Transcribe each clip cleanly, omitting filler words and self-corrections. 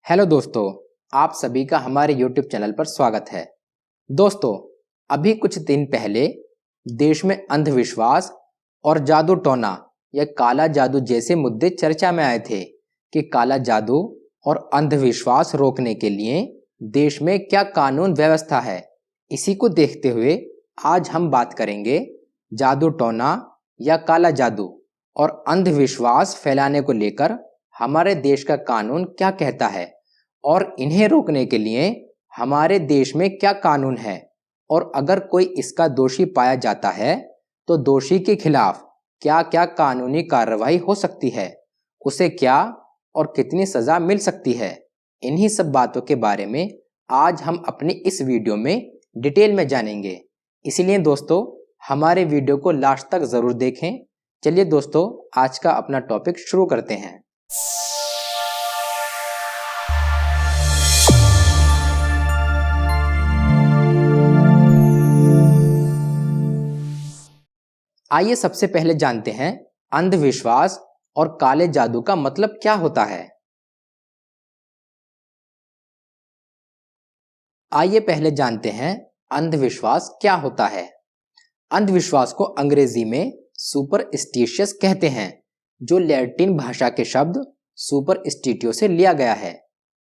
Hello दोस्तों, आप सभी का हमारे YouTube चैनल पर स्वागत है। दोस्तों, अभी कुछ दिन पहले देश में अंधविश्वास और जादू टोना या काला जादू जैसे मुद्दे चर्चा में आए थे कि काला जादू और अंधविश्वास रोकने के लिए देश में क्या कानून व्यवस्था है। इसी को देखते हुए आज हम बात करेंगे जादू टोना या काला जादू और अंधविश्वास फैलाने को लेकर हमारे देश का कानून क्या कहता है और इन्हें रोकने के लिए हमारे देश में क्या कानून है, और अगर कोई इसका दोषी पाया जाता है तो दोषी के खिलाफ क्या क्या कानूनी कार्रवाई हो सकती है, उसे क्या और कितनी सजा मिल सकती है। इन्हीं सब बातों के बारे में आज हम अपनी इस वीडियो में डिटेल में जानेंगे। इसलिए दोस्तों, हमारे वीडियो को लास्ट तक जरूर देखें। चलिए दोस्तों, आज का अपना टॉपिक शुरू करते हैं। आइए सबसे पहले जानते हैं अंधविश्वास और काले जादू का मतलब क्या होता है। आइए पहले जानते हैं अंधविश्वास क्या होता है। अंधविश्वास को अंग्रेजी में सुपरस्टिशियस कहते हैं, जो लैटिन भाषा के शब्द सुपरस्टिटियो से लिया गया है।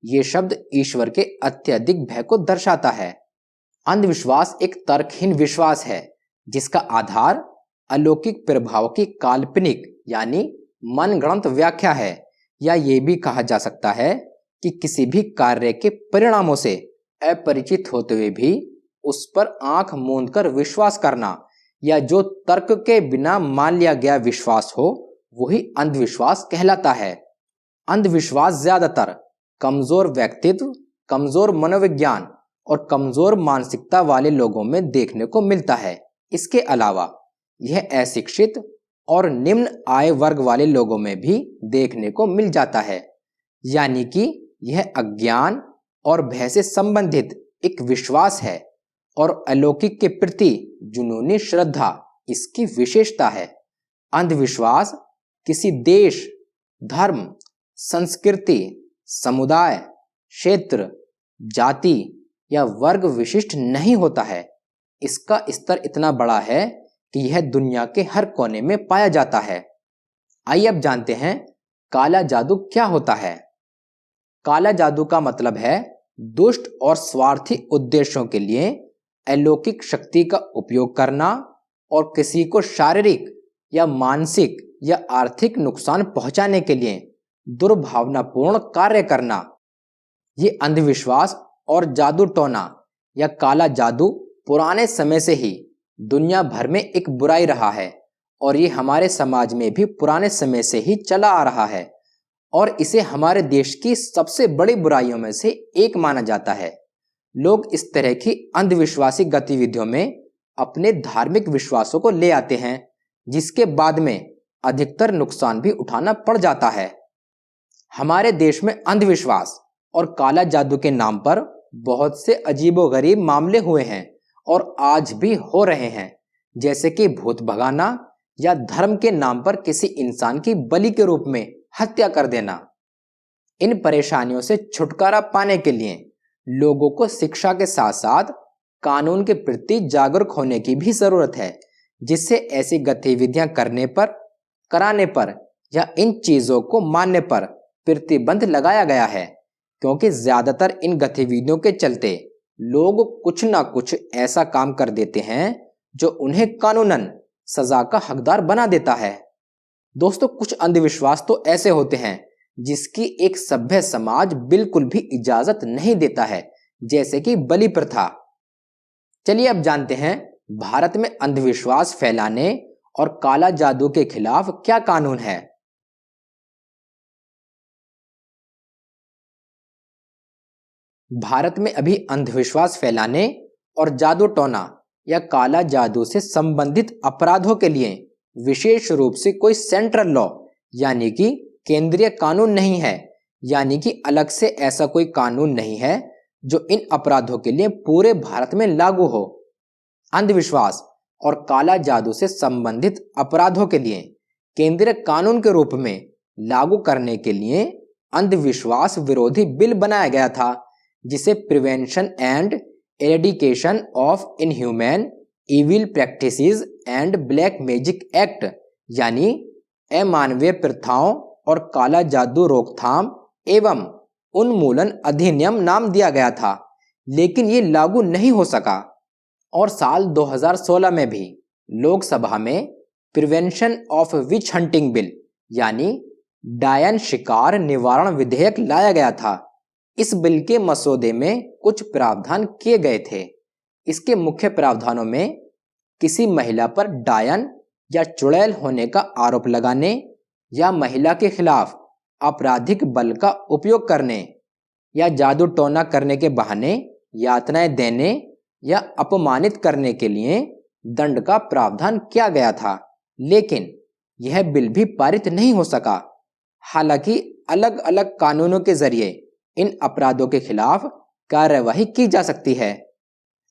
ये शब्द ईश्वर के अत्यधिक भय को दर्शाता है। अंधविश्वास एक तर्कहीन विश्वास है जिसका आधार अलौकिक प्रभाव की काल्पनिक यानी मनगढ़ंत व्याख्या है, या ये भी कहा जा सकता है कि किसी भी कार्य के परिणामों से अपरिचित होते हुए भी उस पर आंख मूंदकर विश्वास करना, या जो तर्क के बिना मान लिया गया विश्वास हो, वही अंधविश्वास कहलाता है। अंधविश्वास ज्यादातर कमजोर व्यक्तित्व, कमजोर मनोविज्ञान और कमजोर मानसिकता वाले लोगों में देखने को मिलता है। इसके अलावा यह अशिक्षित और निम्न आय वर्ग वाले लोगों में भी देखने को मिल जाता है, यानी कि यह अज्ञान और भय से संबंधित एक विश्वास है और अलौकिक के प्रति जुनूनी श्रद्धा इसकी विशेषता है। अंधविश्वास किसी देश, धर्म, संस्कृति, समुदाय, क्षेत्र, जाति या वर्ग विशिष्ट नहीं होता है। इसका स्तर इतना बड़ा है कि यह दुनिया के हर कोने में पाया जाता है। आइए अब जानते हैं काला जादू क्या होता है। काला जादू का मतलब है दुष्ट और स्वार्थी उद्देश्यों के लिए अलौकिक शक्ति का उपयोग करना और किसी को शारीरिक या मानसिक या आर्थिक नुकसान पहुंचाने के लिए दुर्भावनापूर्ण कार्य करना। ये अंधविश्वास और जादू टोना या काला जादू पुराने समय से ही दुनिया भर में एक बुराई रहा है, और ये हमारे समाज में भी पुराने समय से ही चला आ रहा है, और इसे हमारे देश की सबसे बड़ी बुराइयों में से एक माना जाता है। लोग इस तरह की अंधविश्वासी गतिविधियों में अपने धार्मिक विश्वासों को ले आते हैं, जिसके बाद में अधिकतर नुकसान भी उठाना पड़ जाता है। हमारे देश में अंधविश्वास और काला जादू के नाम पर बहुत से अजीबोगरीब मामले हुए हैं और आज भी हो रहे हैं, जैसे कि भूत भगाना या धर्म के नाम पर किसी इंसान की बलि के रूप में हत्या कर देना। इन परेशानियों से छुटकारा पाने के लिए लोगों को शिक्षा के साथ साथ कानून के प्रति जागरूक होने की भी जरूरत है, जिससे ऐसी गतिविधियां कराने पर या इन चीजों को मानने पर प्रतिबंध लगाया गया है, क्योंकि ज्यादातर इन गतिविधियों के चलते लोग कुछ ना कुछ ऐसा काम कर देते हैं जो उन्हें कानूनन सजा का हकदार बना देता है। दोस्तों, कुछ अंधविश्वास तो ऐसे होते हैं जिसकी एक सभ्य समाज बिल्कुल भी इजाजत नहीं देता है, जैसे कि बलि प्रथा। चलिए अब जानते हैं भारत में अंधविश्वास फैलाने और काला जादू के खिलाफ क्या कानून है। भारत में अभी अंधविश्वास फैलाने और जादू टोना या काला जादू से संबंधित अपराधों के लिए विशेष रूप से कोई सेंट्रल लॉ यानी कि केंद्रीय कानून नहीं है, यानी कि अलग से ऐसा कोई कानून नहीं है जो इन अपराधों के लिए पूरे भारत में लागू हो। अंधविश्वास और काला जादू से संबंधित अपराधों के लिए केंद्रीय कानून के रूप में लागू करने के लिए अंधविश्वास विरोधी बिल बनाया गया था, जिसे prevention and eradication of inhuman evil practices and black magic act यानी अमानवीय प्रथाओं और काला जादू रोकथाम एवं उन्मूलन अधिनियम नाम दिया गया था, लेकिन ये लागू नहीं हो सका। और साल 2016 में भी लोकसभा में prevention of which hunting bill यानी डायन शिकार निवारण विधेयक लाया गया था। इस बिल के मसौदे में कुछ प्रावधान किए गए थे। इसके मुख्य प्रावधानों में किसी महिला पर डायन या चुड़ैल होने का आरोप लगाने या महिला के खिलाफ आपराधिक बल का उपयोग करने या जादू टोना करने के बहाने यातनाएं देने या अपमानित करने के लिए दंड का प्रावधान किया गया था, लेकिन यह बिल भी पारित नहीं हो सका। हालांकि अलग अलग कानूनों के जरिए इन अपराधों के खिलाफ कार्यवाही की जा सकती है।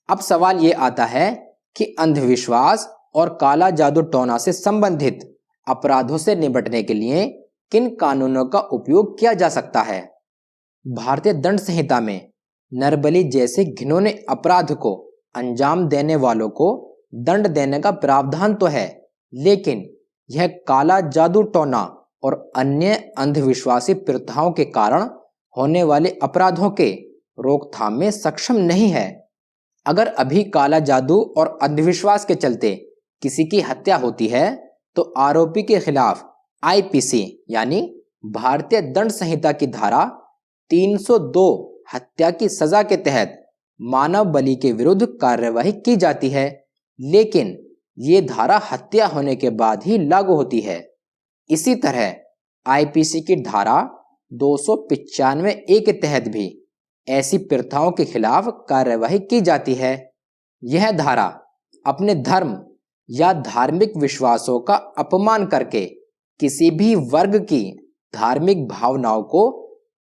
अब सवाल ये आता है कि अंधविश्वास और काला जादू टोना से संबंधित अपराधों से निपटने के लिए किन कानूनों का उपयोग किया जा सकता है। भारतीय दंड संहिता में नरबली जैसे घिनौने अपराध को अंजाम देने वालों को दंड देने का प्रावधान तो है, लेकिन यह काला जादू टोना और अन्य अंधविश्वासी प्रथाओं के कारण होने वाले अपराधों के रोकथाम में सक्षम नहीं है। अगर अभी काला जादू और अंधविश्वास के चलते किसी की हत्या होती है तो आरोपी के खिलाफ आईपीसी यानी भारतीय दंड संहिता की धारा 302 हत्या की सजा के तहत मानव बलि के विरुद्ध कार्यवाही की जाती है, लेकिन ये धारा हत्या होने के बाद ही लागू होती है। इसी तरह आईपीसी की धारा 295A के तहत भी ऐसी प्रथाओं के खिलाफ कार्यवाही की जाती है। यह धारा अपने धर्म या धार्मिक विश्वासों का अपमान करके किसी भी वर्ग की धार्मिक भावनाओं को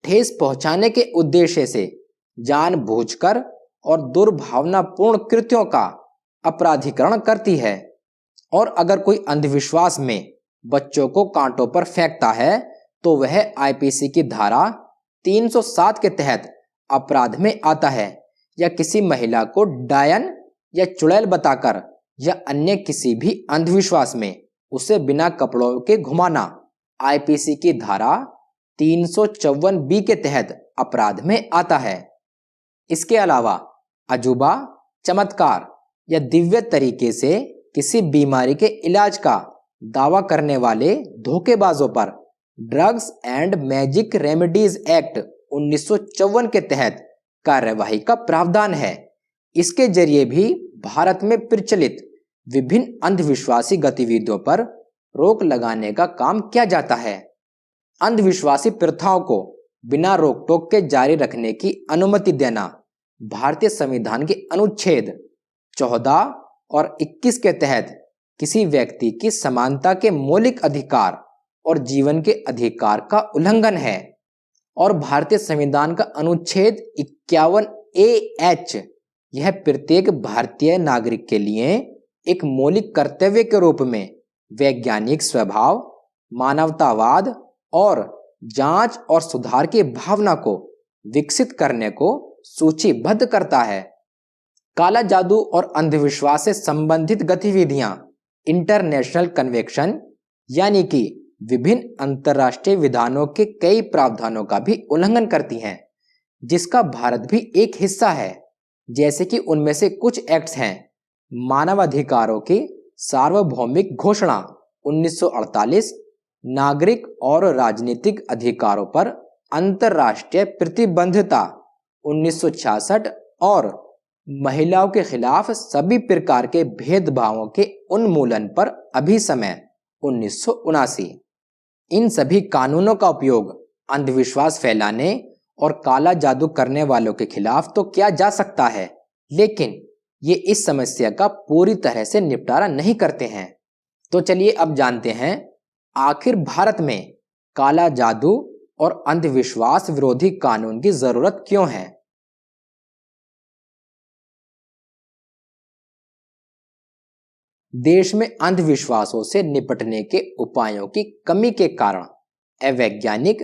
ठेस पहुंचाने के उद्देश्य से जानबूझकर और दुर्भावनापूर्ण कृत्यों का अपराधीकरण करती है। और अगर कोई अंधविश्वास में बच्चों को कांटों पर फेंकता है तो वह आईपीसी की धारा 307 के तहत अपराध में आता है, या किसी महिला को डायन या चुड़ैल बताकर या अन्य किसी भी अंधविश्वास में उसे बिना कपड़ों के घुमाना आईपीसी की धारा 354B के तहत अपराध में आता है। इसके अलावा अजूबा, चमत्कार या दिव्य तरीके से किसी बीमारी के इलाज का दावा करने वाले धोखेबाजों पर drugs and magic remedies act 1954 के तहत कार्यवाही का प्रावधान है। इसके जरिए भी भारत में प्रचलित विभिन्न अंधविश्वासी गतिविधियों पर रोक लगाने का काम किया जाता है। अंधविश्वासी प्रथाओं को बिना रोक टोक के जारी रखने की अनुमति देना भारतीय संविधान के अनुच्छेद 14 और 21 के तहत किसी व्यक्ति की समानता के मौलिक अधिकार और जीवन के अधिकार का उल्लंघन है। और भारतीय संविधान का अनुच्छेद 51AH यह प्रत्येक भारतीय नागरिक के लिए एक मौलिक कर्तव्य के रूप में वैज्ञानिक स्वभाव, मानवतावाद और जांच और सुधार की भावना को विकसित करने को सूचीबद्ध करता है। काला जादू और अंधविश्वास से संबंधित गतिविधियां इंटरनेशनल कन्वेंशन यानी कि विभिन्न अंतर्राष्ट्रीय विधानों के कई प्रावधानों का भी उल्लंघन करती हैं, जिसका भारत भी एक हिस्सा है। जैसे कि उनमें से कुछ एक्ट्स हैं: मानवाधिकारों की सार्वभौमिक घोषणा 1948, नागरिक और राजनीतिक अधिकारों पर अंतर्राष्ट्रीय प्रतिबद्धता 1966 और महिलाओं के खिलाफ सभी प्रकार के भेदभावों के उन्मूलन पर अभिसमय 1979। इन सभी कानूनों का उपयोग अंधविश्वास फैलाने और काला जादू करने वालों के खिलाफ तो किया जा सकता है, लेकिन ये इस समस्या का पूरी तरह से निपटारा नहीं करते हैं। तो चलिए अब जानते हैं आखिर भारत में काला जादू और अंधविश्वास विरोधी कानून की जरूरत क्यों है। देश में अंधविश्वासों से निपटने के उपायों की कमी के कारण अवैज्ञानिक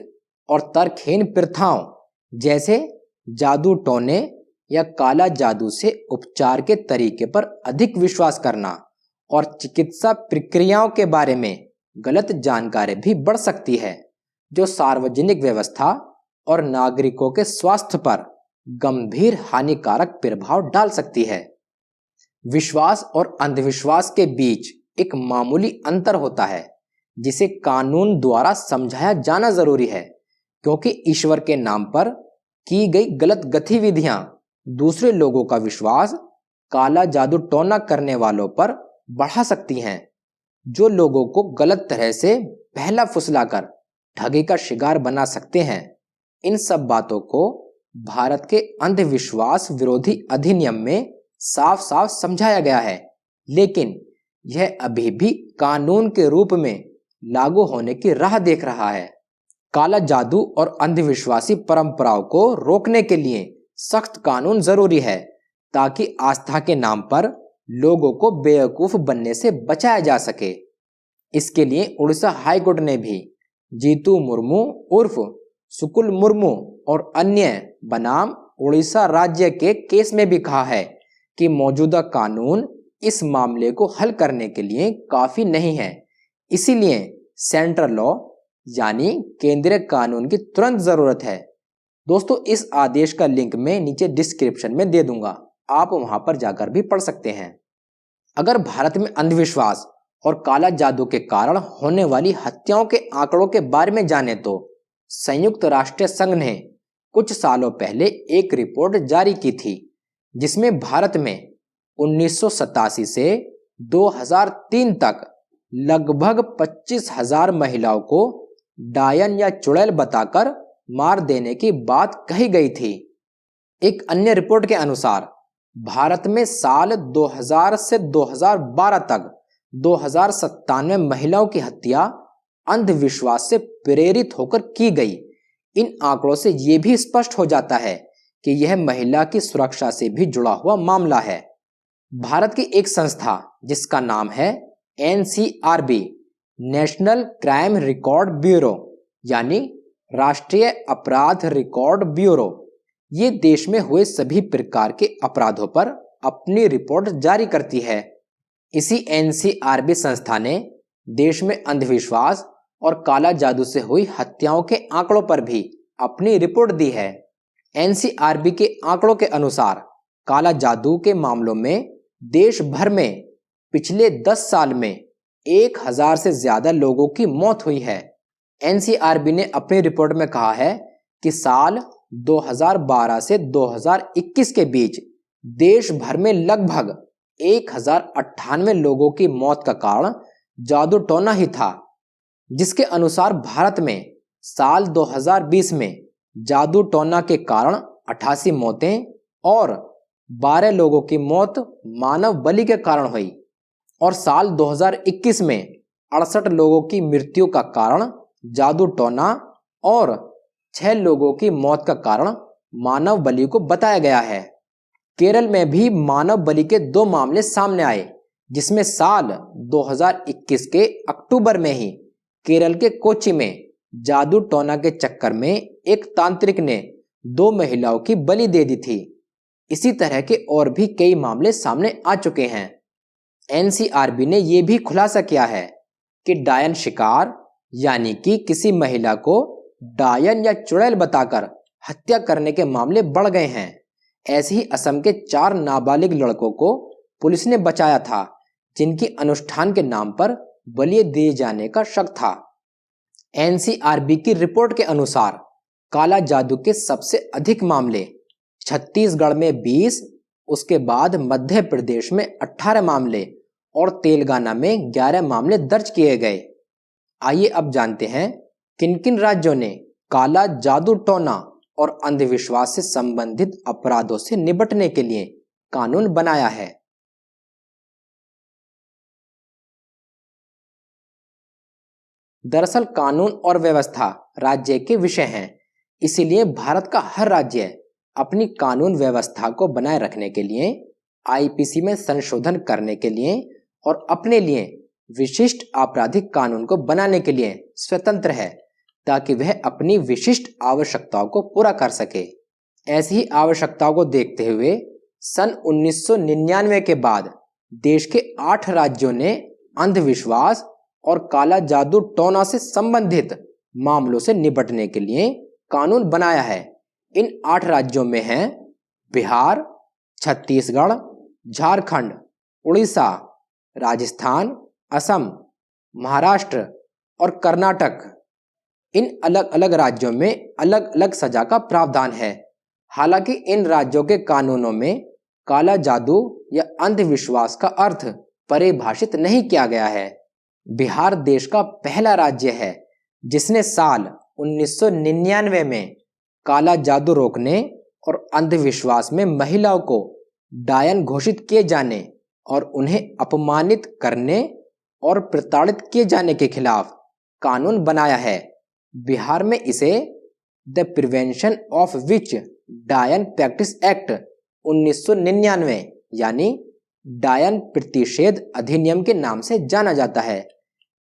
और तर्कहीन प्रथाओं जैसे जादू टोने या काला जादू से उपचार के तरीके पर अधिक विश्वास करना और चिकित्सा प्रक्रियाओं के बारे में गलत जानकारी भी बढ़ सकती है, जो सार्वजनिक व्यवस्था और नागरिकों के स्वास्थ्य पर गंभीर हानिकारक प्रभाव डाल सकती है। विश्वास और अंधविश्वास के बीच एक मामूली अंतर होता है जिसे कानून द्वारा समझाया जाना जरूरी है, क्योंकि ईश्वर के नाम पर की गई गलत गतिविधियां दूसरे लोगों का विश्वास काला जादू टोना करने वालों पर बढ़ा सकती हैं, जो लोगों को गलत तरह से बहला फुसलाकर ठगी का शिकार बना सकते हैं। इन सब बातों को भारत के अंधविश्वास विरोधी अधिनियम में साफ साफ समझाया गया है, लेकिन यह अभी भी कानून के रूप में लागू होने की राह देख रहा है। काला जादू और अंधविश्वासी परंपराओं को रोकने के लिए सख्त कानून जरूरी है, ताकि आस्था के नाम पर लोगों को बेवकूफ बनने से बचाया जा सके। इसके लिए उड़ीसा हाईकोर्ट ने भी जीतू मुर्मू उर्फ सुकुल मुर्मू और अन्य बनाम उड़ीसा राज्य के केस में भी कहा है कि मौजूदा कानून इस मामले को हल करने के लिए काफी नहीं है, इसीलिए सेंट्रल लॉ यानी केंद्रीय कानून की तुरंत जरूरत है। दोस्तों, इस आदेश का लिंक मैं नीचे डिस्क्रिप्शन में दे दूंगा, आप वहां पर जाकर भी पढ़ सकते हैं। अगर भारत में अंधविश्वास और काला जादू के कारण होने वाली हत्याओं के आंकड़ों के बारे में जाने तो संयुक्त राष्ट्र संघ ने कुछ सालों पहले एक रिपोर्ट जारी की थी, जिसमें भारत में 1987 से 2003 तक लगभग 25,000 महिलाओं को डायन या चुड़ैल बताकर मार देने की बात कही गई थी। एक अन्य रिपोर्ट के अनुसार भारत में साल 2000 से 2012 तक 2097 महिलाओं की हत्या अंधविश्वास से प्रेरित होकर की गई। इन आंकड़ों से यह भी स्पष्ट हो जाता है कि यह महिला की सुरक्षा से भी जुड़ा हुआ मामला है। भारत की एक संस्था जिसका नाम है NCRB, national crime record bureau यानी राष्ट्रीय अपराध रिकॉर्ड ब्यूरो, ये देश में हुए सभी प्रकार के अपराधों पर अपनी रिपोर्ट जारी करती है। इसी NCRB संस्था ने देश में अंधविश्वास और काला जादू से हुई हत्याओं के आंकड़ों पर भी अपनी रिपोर्ट दी है। NCRB के आंकड़ों के अनुसार काला जादू के मामलों में देश भर में पिछले 10 साल में 1000 से ज्यादा लोगों की मौत हुई है। NCRB ने अपनी रिपोर्ट में कहा है कि साल 2012 से 2021 के बीच देश भर में लगभग 1098 लोगों की मौत का कारण जादू टोना ही था, जिसके अनुसार भारत में साल 2020 में जादू टोना के कारण 88 मौतें और 12 लोगों की मौत मानव बलि के कारण हुई और साल 2021 में 68 लोगों की मृत्यु का कारण जादू टोना और 6 लोगों की मौत का कारण मानव बलि को बताया गया है। केरल में भी मानव बलि के 2 मामले सामने आए, जिसमें साल 2021 के अक्टूबर में ही केरल के कोच्चि में जादू टोना के चक्कर में एक तांत्रिक ने 2 महिलाओं की बलि दे दी थी। इसी तरह के और भी कई मामले सामने आ चुके हैं। NCRB ने यह भी खुलासा किया है कि डायन शिकार यानी कि किसी महिला को डायन या चुड़ैल बताकर हत्या करने के मामले बढ़ गए हैं। ऐसे ही असम के 4 नाबालिग लड़कों को पुलिस ने बचाया था, जिनकी अनुष्ठान के नाम पर बलि दिए जाने का शक था। NCRB की रिपोर्ट के अनुसार काला जादू के सबसे अधिक मामले छत्तीसगढ़ में 20, उसके बाद मध्य प्रदेश में 18 मामले और तेलंगाना में 11 मामले दर्ज किए गए। आइए अब जानते हैं किन किन राज्यों ने काला जादू टोना और अंधविश्वास से संबंधित अपराधों से निपटने के लिए कानून बनाया है। दरअसल कानून और व्यवस्था राज्य के विषय हैं, इसीलिए भारत का हर राज्य अपनी कानून व्यवस्था को बनाए रखने के लिए, IPC में संशोधन करने के लिए और अपने लिए विशिष्ट आपराधिक कानून को बनाने के लिए स्वतंत्र है। ताकि वह अपनी विशिष्ट आवश्यकताओं को पूरा कर सके। ऐसी ही आवश्यकताओं को देखते हुए सन 1999 के बाद देश के 8 राज्यों ने अंधविश्वास और काला जादू टोना से संबंधित मामलों से निपटने के लिए कानून बनाया है। इन 8 राज्यों में हैं बिहार, छत्तीसगढ़, झारखंड, उड़ीसा, राजस्थान, असम, महाराष्ट्र और कर्नाटक। इन अलग अलग राज्यों में अलग अलग सजा का प्रावधान है। हालांकि इन राज्यों के कानूनों में काला जादू या अंधविश्वास का अर्थ परिभाषित नहीं किया गया है। बिहार देश का पहला राज्य है जिसने साल 1999 में काला जादू रोकने और अंधविश्वास में महिलाओं को डायन घोषित किए जाने और उन्हें अपमानित करने और प्रताड़ित किए जाने के खिलाफ कानून बनाया है। बिहार में इसे द प्रिवेंशन ऑफ विच डायन प्रैक्टिस एक्ट 1999 यानी डायन प्रतिषेध अधिनियम के नाम से जाना जाता है।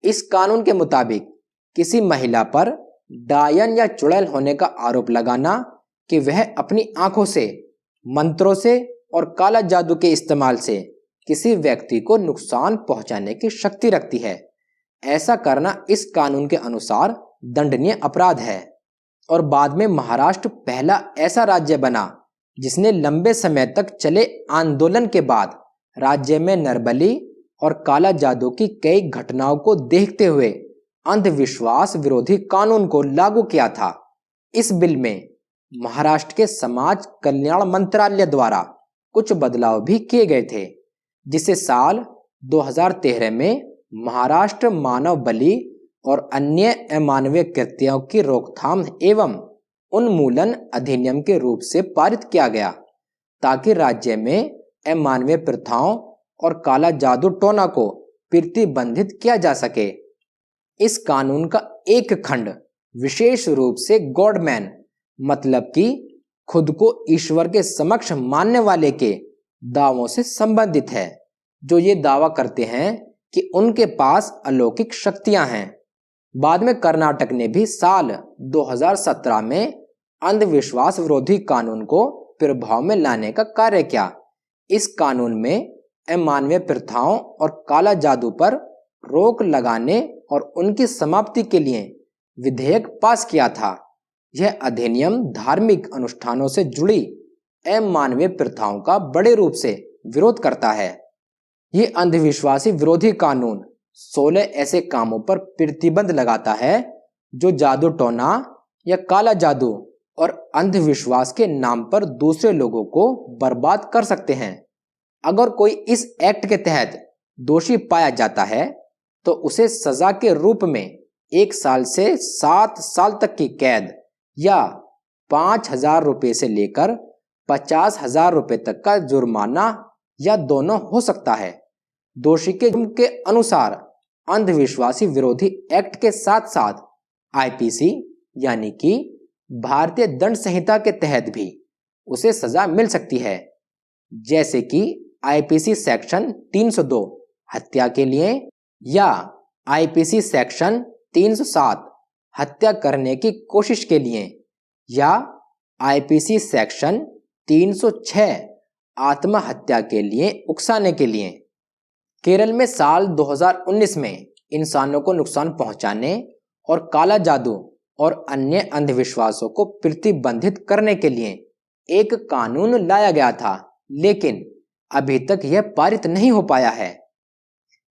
इस कानून के मुताबिक किसी महिला पर डायन या चुड़ैल होने का आरोप लगाना कि वह अपनी आंखों से, मंत्रों से और काला जादू के इस्तेमाल से किसी व्यक्ति को नुकसान पहुंचाने की शक्ति रखती है। ऐसा करना इस कानून के अनुसार दंडनीय अपराध है। और बाद में महाराष्ट्र पहला ऐसा राज्य बना जिसने लंबे समय तक चले आंदोलन के बाद राज्य में नरबली और काला जादू की कई घटनाओं को देखते हुए अंधविश्वास विरोधी कानून को लागू किया था। इस बिल में महाराष्ट्र के समाज कल्याण मंत्रालय द्वारा कुछ बदलाव भी किए गए थे, जिसे साल 2013 में महाराष्ट्र मानव बलि और अन्य अमानवीय कृत्यों की रोकथाम एवं उन्मूलन अधिनियम के रूप से पारित किया गया, ताकि राज्य में अमानवीय प्रथाओं और काला जादू टोना को प्रतिबंधित किया जा सके। इस कानून का एक खंड विशेष रूप से गॉडमैन मतलब कि खुद को ईश्वर के समक्ष मानने वाले के दावों से संबंधित है, जो ये दावा करते हैं कि उनके पास अलौकिक शक्तियां हैं। बाद में कर्नाटक ने भी साल 2017 में अंधविश्वास विरोधी कानून को प्रभाव में लाने का कार्य किया। इस कानून में अमानवीय प्रथाओं और काला जादू पर रोक लगाने और उनकी समाप्ति के लिए विधेयक पास किया था। यह अधिनियम धार्मिक अनुष्ठानों से जुड़ी अमानवीय प्रथाओं का बड़े रूप से विरोध करता है। ये अंधविश्वासी विरोधी कानून 16 ऐसे कामों पर प्रतिबंध लगाता है जो जादू टोना या काला जादू और अंधविश्वास के नाम पर दूसरे लोगों को बर्बाद कर सकते हैं। अगर कोई इस एक्ट के तहत दोषी पाया जाता है तो उसे सजा के रूप में 1 साल से 7 साल तक की कैद या 5,000 रुपये से लेकर 50,000 रुपये तक का जुर्माना या दोनों हो सकता है। दोषी के अनुसार अंधविश्वासी विरोधी एक्ट के साथ साथ आईपीसी यानी कि भारतीय दंड संहिता के तहत भी उसे सजा मिल सकती है, जैसे कि आईपीसी सेक्शन 302 हत्या के लिए या आईपीसी सेक्शन 307 हत्या करने की कोशिश के लिए या आईपीसी सेक्शन 306 आत्महत्या के लिए उकसाने के लिए। केरल में साल 2019 में इंसानों को नुकसान पहुंचाने और काला जादू और अन्य अंधविश्वासों को प्रतिबंधित करने के लिए एक कानून लाया गया था, लेकिन अभी तक यह पारित नहीं हो पाया है।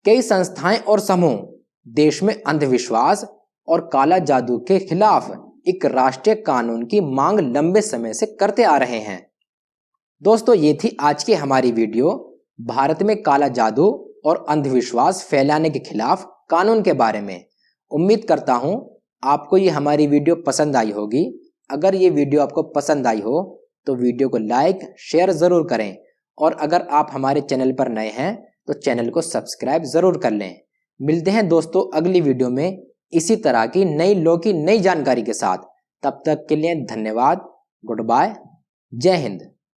कई संस्थाएं और समूह देश में अंधविश्वास और काला जादू के खिलाफ एक राष्ट्रीय कानून की मांग लंबे समय से करते आ रहे हैं। दोस्तों, ये थी आज की हमारी वीडियो भारत में काला जादू और अंधविश्वास फैलाने के खिलाफ कानून के बारे में। उम्मीद करता हूं आपको ये हमारी वीडियो पसंद आई होगी। अगर ये वीडियो आपको पसंद आई हो तो वीडियो को लाइक शेयर ज़रूर करें, और अगर आप हमारे चैनल पर नए हैं तो चैनल को सब्सक्राइब ज़रूर कर लें। मिलते हैं दोस्तों अगली वीडियो में इसी तरह की नई लॉ की नई जानकारी के साथ। तब तक के लिए धन्यवाद। Good bye. जय हिंद।